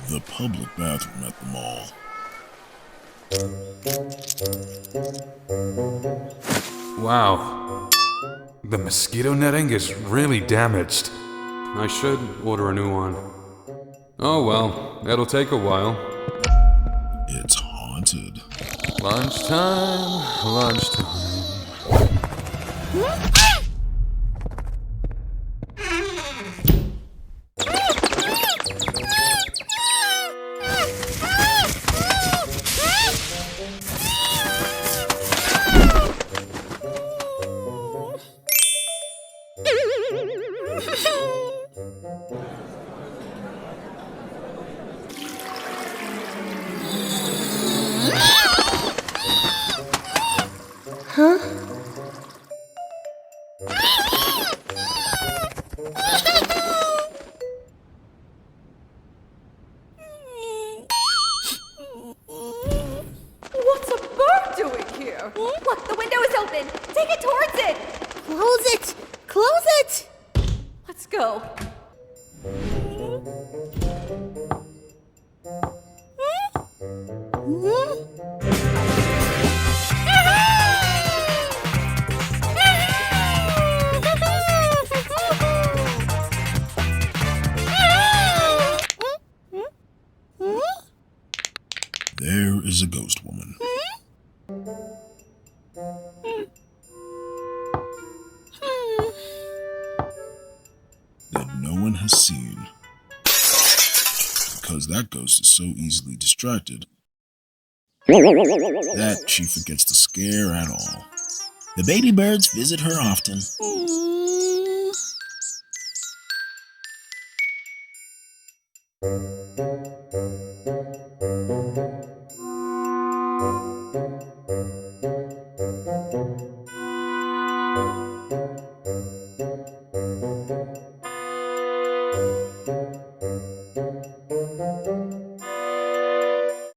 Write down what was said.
The public bathroom at the mall. Wow. The mosquito netting is really damaged. I should order a new one. Oh well, it'll take a while. It's haunted. Lunchtime. Huh? What's a bird doing here? Look, the window is open. Take it towards it. Close it! Close it! Let's go. There is a ghost woman. That no one has seen. Because that ghost is so easily distracted that she forgets to scare at all. The baby birds visit her often.